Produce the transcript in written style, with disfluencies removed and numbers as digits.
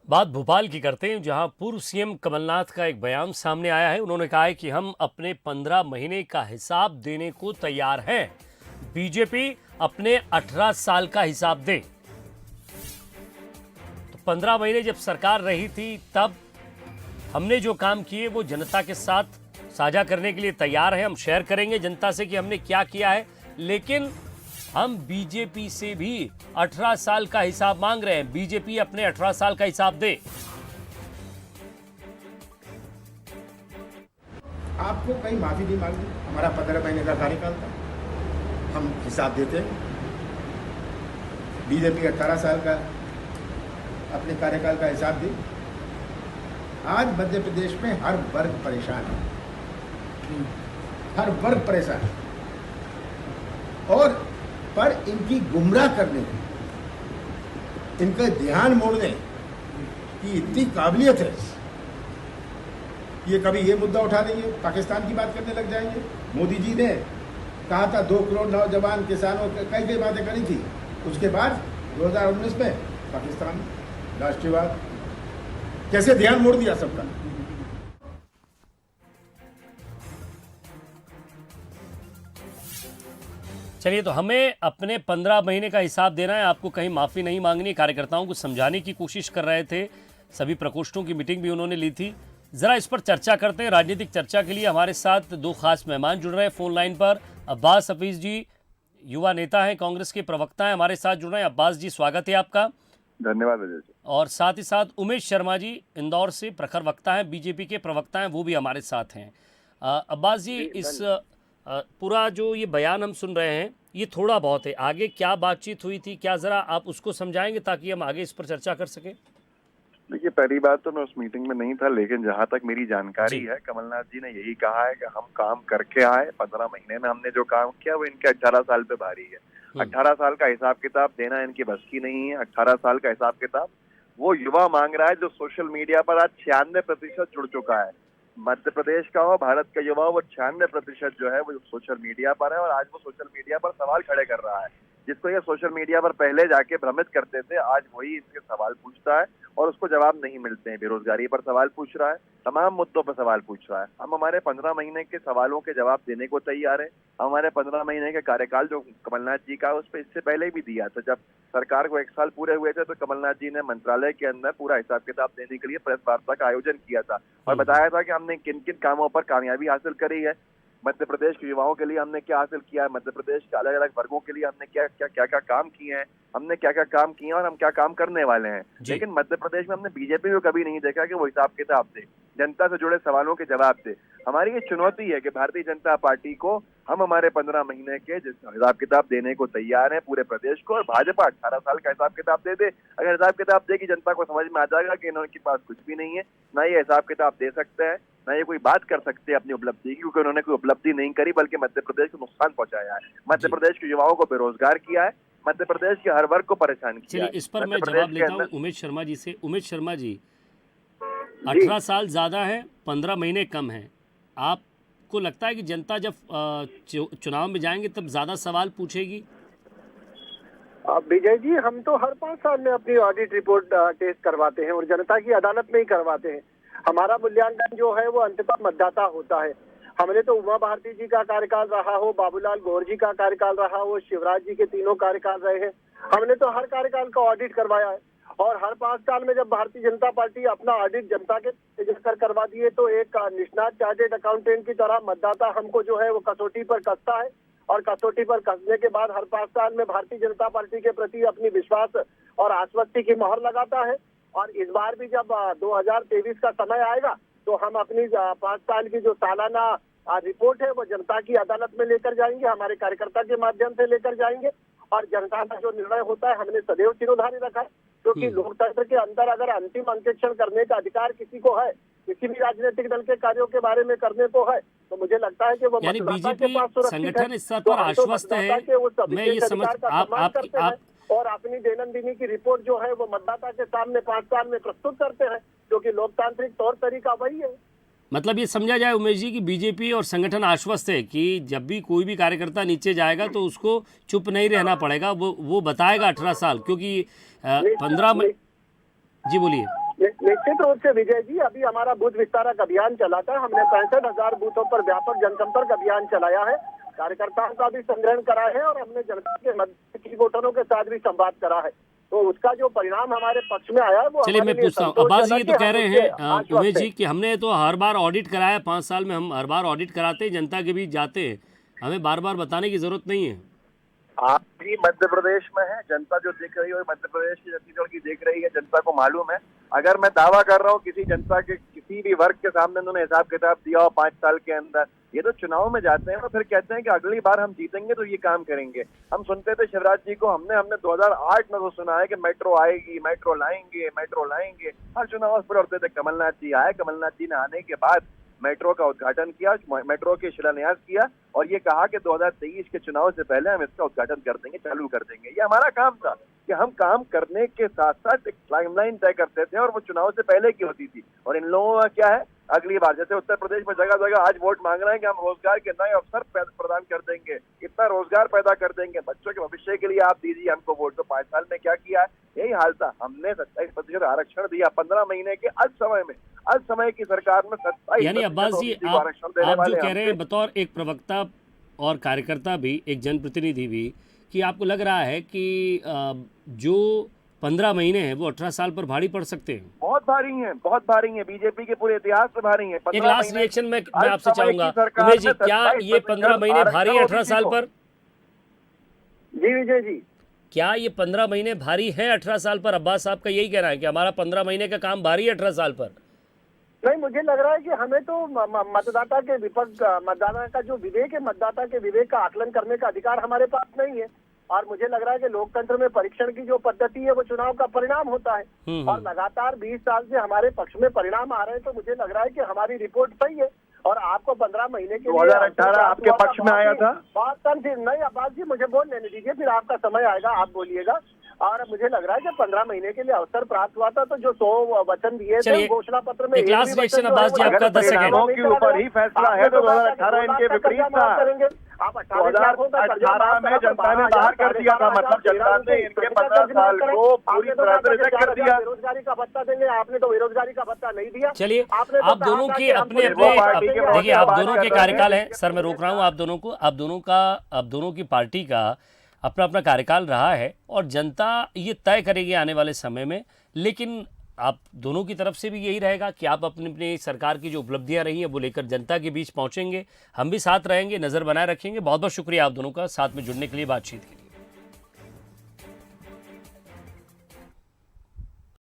बात भोपाल की करते हैं, जहां पूर्व सीएम कमलनाथ का एक बयान सामने आया है। उन्होंने कहा है कि हम अपने 15 महीने का हिसाब देने को तैयार हैं। बीजेपी अपने 18 साल का हिसाब दे। तो 15 महीने जब सरकार रही थी तब हमने जो काम किए वो जनता के साथ साझा करने के लिए तैयार हैं। हम शेयर करेंगे जनता से कि हमने क्या किया है, लेकिन हम बीजेपी से भी 18 साल का हिसाब मांग रहे हैं। बीजेपी अपने 18 साल का हिसाब दे। आपको कहीं माफी नहीं मांगी। हमारा 15 महीने का कार्यकाल था, हम हिसाब देते हैं। बीजेपी 18 साल का अपने कार्यकाल का हिसाब दी। आज मध्य प्रदेश में हर वर्ग परेशान है, हर वर्ग परेशान है, और पर इनकी गुमराह करने की, इनका ध्यान मोड़ने की इतनी काबिलियत है, ये कभी ये मुद्दा उठा देंगे, पाकिस्तान की बात करने लग जाएंगे। मोदी जी ने कहा था 2 करोड़ नौजवान किसानों कई कई बातें करी थी। उसके बाद 2019 में पाकिस्तान, राष्ट्रवाद, कैसे ध्यान मोड़ दिया सबका। चलिए, तो हमें अपने 15 महीने का हिसाब देना है, आपको कहीं माफ़ी नहीं मांगनी। कार्यकर्ताओं को समझाने की कोशिश कर रहे थे। सभी प्रकोष्ठों की मीटिंग भी उन्होंने ली थी। ज़रा इस पर चर्चा करते हैं। राजनीतिक चर्चा के लिए हमारे साथ 2 खास मेहमान जुड़ रहे हैं फ़ोन लाइन पर। अब्बास हफीज़ जी युवा नेता हैं, कांग्रेस के प्रवक्ता हैं, हमारे साथ जुड़ रहे हैं। अब्बास जी, स्वागत है आपका। धन्यवाद अजय जी। और साथ ही साथ उमेश शर्मा जी इंदौर से प्रखर वक्ता हैं, बीजेपी के प्रवक्ता हैं, वो भी हमारे साथ हैं। अब्बास जी, इस पूरा जो ये बयान हम सुन रहे हैं, ये थोड़ा बहुत है, आगे क्या बातचीत हुई थी, क्या ज़रा आप उसको समझाएंगे ताकि हम आगे इस पर चर्चा कर सकें? देखिए, पहली बात तो मैं उस मीटिंग में नहीं था, लेकिन जहां तक मेरी जानकारी है, कमलनाथ जी ने यही कहा है कि हम काम करके आए। 15 महीने में हमने जो काम किया वो इनके 18 साल पे भारी है। 18 साल का हिसाब किताब देना इनकी बस की नहीं है। 18 साल का हिसाब किताब वो युवा मांग रहा है जो सोशल मीडिया पर आज 96% जुड़ चुका है। मध्य प्रदेश का हो, भारत का युवा हो, वो 96% जो है वो सोशल मीडिया पर है, और आज वो सोशल मीडिया पर सवाल खड़े कर रहा है। जिसको ये सोशल मीडिया पर पहले जाके भ्रमित करते थे, आज वही इसके सवाल पूछता है और उसको जवाब नहीं मिलते हैं। बेरोजगारी पर सवाल पूछ रहा है, तमाम मुद्दों पर सवाल पूछ रहा है। हम हमारे 15 महीने के सवालों के जवाब देने को तैयार है। हमारे 15 महीने के कार्यकाल जो कमलनाथ जी का, उस पर इससे पहले भी दिया था। जब सरकार को 1 साल पूरे हुए थे तो कमलनाथ जी ने मंत्रालय के अंदर पूरा हिसाब किताब देने के लिए प्रेस वार्ता का आयोजन किया था और बताया था कि हमने किन किन कामों पर कामयाबी हासिल करी है, मध्य प्रदेश के युवाओं के लिए हमने क्या हासिल किया है, मध्य प्रदेश के अलग अलग वर्गों के लिए हमने क्या क्या काम किए हैं, हमने क्या क्या काम किए हैं और हम क्या काम करने वाले हैं। लेकिन मध्य प्रदेश में हमने बीजेपी को कभी नहीं देखा कि वो हिसाब किताब दे, जनता से जुड़े सवालों के जवाब दे। हमारी ये चुनौती है कि भारतीय जनता पार्टी को हम हमारे 15 महीने के हिसाब किताब देने को तैयार है पूरे प्रदेश को, और भाजपा 18 साल का हिसाब किताब दे दे। अगर हिसाब किताब देगी, जनता को समझ में आ जाएगा कि इनके पास कुछ भी नहीं है, ना ये हिसाब किताब दे सकते हैं, ना ये कोई बात कर सकते हैं अपनी उपलब्धि की, क्योंकि उन्होंने कोई उपलब्धि नहीं करी बल्कि मध्य प्रदेश को नुकसान पहुंचाया है। मध्य प्रदेश के युवाओं को बेरोजगार किया है, मध्य प्रदेश के हर वर्ग को परेशान किया चलिए, है। इस पर मैं जवाब लेता हूँ उमेश शर्मा जी से। उमेश शर्मा जी, 18 साल ज़्यादा है, 15 महीने कम है। आपको लगता है कि जनता जब चुनाव में जाएंगे तब ज़्यादा सवाल पूछेगी? विजय जी, हम तो हर 5 साल में अपनी ऑडिट रिपोर्ट टेस्ट करवाते हैं और जनता की अदालत में ही करवाते हैं। हमारा मूल्यांकन जो है वो अंततः मतदाता होता है। हमने तो उमा भारती जी का कार्यकाल रहा हो, बाबूलाल गौर जी का कार्यकाल रहा हो, शिवराज जी के 3 कार्यकाल रहे हैं, हमने तो हर कार्यकाल का ऑडिट करवाया है। और हर 5 साल में जब भारतीय जनता पार्टी अपना ऑडिट जनता के जाकर करवा दिए तो एक निष्णात चार्टेड अकाउंटेंट की तरह मतदाता हमको जो है वो कसौटी पर कसता है, और कसौटी पर कसने के बाद हर 5 साल में भारतीय जनता पार्टी के प्रति अपनी विश्वास और आश्वस्ति की मोहर लगाता है। और इस बार भी जब 2023 का समय आएगा तो हम अपनी 5 साल की जो सालाना रिपोर्ट है वो जनता की अदालत में लेकर जाएंगे, हमारे कार्यकर्ता के माध्यम से लेकर जाएंगे, और जनता का जो निर्णय होता है हमने सदैव सिरोधार्य रखा है। क्योंकि लोकतंत्र के अंदर अगर अंतिम अंकेक्षण करने का अधिकार किसी को है, किसी भी राजनीतिक दल के कार्यों के बारे में करने को है, तो मुझे लगता है कि वो यानी मतदाता के पास बीजेपी सुरक्षित है। संगठन स्तर पर आश्वस्त है। मैं ये समझ आप और अपनी दैनंदिनी की रिपोर्ट जो है वो मतदाता के सामने 5 साल में प्रस्तुत करते हैं, क्योंकि लोकतांत्रिक तौर तरीका वही है। मतलब ये समझा जाए उमेश जी कि बीजेपी और संगठन आश्वस्त है कि जब भी कोई भी कार्यकर्ता नीचे जाएगा तो उसको चुप नहीं रहना पड़ेगा, वो बताएगा 18 साल, क्योंकि 15 में। जी बोलिए। निश्चित रूप से विजय जी, अभी हमारा बूथ विस्तारक अभियान चला था। हमने 65,000 बूथों पर व्यापक जनसंपर्क अभियान चलाया है, कार्यकर्ताओं का भी संग्रहण करा है और हमने जनता के मध्य की वोटरों के साथ भी संवाद करा है। तो उसका जो परिणाम हमारे पक्ष में आया वो चलिए मैं हमारे लिए पूछता हूँ, अब्बास जी ये तो संतोषजनक कह है। रहे हम हैं उससे आश्वस्त उमेश हैं। जी कि हमने तो हर बार ऑडिट कराया, 5 साल में हम हर बार ऑडिट कराते हैं, जनता के बीच जाते हैं, हमें बार बार बताने की जरूरत नहीं है। आप भी मध्य प्रदेश में है, जनता जो देख रही है मध्य प्रदेश की, छत्तीसगढ़ की देख रही है, जनता को मालूम है। अगर मैं दावा कर रहा हूँ किसी जनता के किसी भी वर्ग के सामने उन्होंने हिसाब किताब दिया हो 5 साल के अंदर, ये तो चुनाव में जाते हैं और फिर कहते हैं कि अगली बार हम जीतेंगे तो ये काम करेंगे। हम सुनते थे शिवराज जी को, हमने 2008 में तो सुना है कि मेट्रो आएगी, मेट्रो लाएंगे। हर चुनाव पर उठते थे। कमलनाथ जी आए, कमलनाथ जी ने आने के बाद मेट्रो का उद्घाटन किया, मेट्रो के शिलान्यास किया और ये कहा कि 2023 के चुनाव से पहले हम इसका उद्घाटन कर देंगे, चालू कर देंगे। ये हमारा काम था कि हम काम करने के साथ साथ एक टाइमलाइन तय करते थे और वो चुनाव से पहले की होती थी। और इन लोगों का क्या है, अगली बार जैसे उत्तर प्रदेश में जगह जगह आज वोट मांग रहे हैं कि हम रोजगार के नए अवसर प्रदान कर देंगे, इतना रोजगार पैदा कर देंगे, बच्चों के भविष्य के लिए आप दीजिए हमको वोट। तो 5 साल में क्या किया है, यही हाल था। हमने 27% आरक्षण दिया 15 महीने के अल्प समय में। अल्प समय की सरकार में 27% यानी अब्बास जी आप जो कह रहे हैं बतौर एक प्रवक्ता और कार्यकर्ता भी, एक जनप्रतिनिधि भी, कि आपको लग रहा है कि जो 15 महीने हैं वो 18 साल पर भारी पड़ सकते हैं। बहुत भारी हैं, बीजेपी के पूरे इतिहास में भारी हैं। एक लास्ट रिएक्शन मैं आपसे चाहूंगा उमेश जी, क्या ये 15 महीने भारी है 18 साल पर? जी विजय जी, क्या ये 15 महीने भारी है 18 साल पर? अब्बास साहब का यही कहना है कि हमारा 15 महीने का काम भारी है 18 साल पर? नहीं, मुझे लग रहा है कि हमें तो मतदाता के मतदाता का जो विवेक है, मतदाता के विवेक का आकलन करने का अधिकार हमारे पास नहीं है। और मुझे लग रहा है कि लोकतंत्र में परीक्षण की जो पद्धति है वो चुनाव का परिणाम होता है और लगातार 20 साल से हमारे पक्ष में परिणाम आ रहे हैं। तो मुझे लग रहा है कि हमारी रिपोर्ट सही है और आपको 15 महीने के 2018 आपके पक्ष में आया था। नहीं अब्बास जी, मुझे बोल लेने दीजिए, फिर आपका समय आएगा, आप बोलिएगा। और मुझे लग रहा है कि 15 महीने के लिए अवसर प्राप्त हुआ था, तो जो 100 वचन दिए थे घोषणा पत्र में, एक लास्ट रिएक्शन अब्बास जी आपका 10 सेकंड के ऊपर ही फैसला है तो 2018 इनके विपरीत था। आप 2018 में जनता ने बाहर कर दिया था, मतलब जनता ने इनके 15 साल को पूरी तरह से रिजेक्ट कर दिया। बेरोजगारी का भत्ता देंगे, आपने तो बेरोजगारी का भत्ता नहीं दिया। चलिए आप दोनों के अपने देखिए, आप दोनों के कार्यकाल हैं। सर मैं रोक रहा हूँ आप दोनों की पार्टी का अपना अपना कार्यकाल रहा है और जनता ये तय करेगी आने वाले समय में। लेकिन आप दोनों की तरफ से भी यही रहेगा कि आप अपनी अपनी सरकार की जो उपलब्धियां रही हैं वो लेकर जनता के बीच पहुंचेंगे, हम भी साथ रहेंगे, नज़र बनाए रखेंगे। बहुत बहुत शुक्रिया आप दोनों का साथ में जुड़ने के लिए, बातचीत के लिए।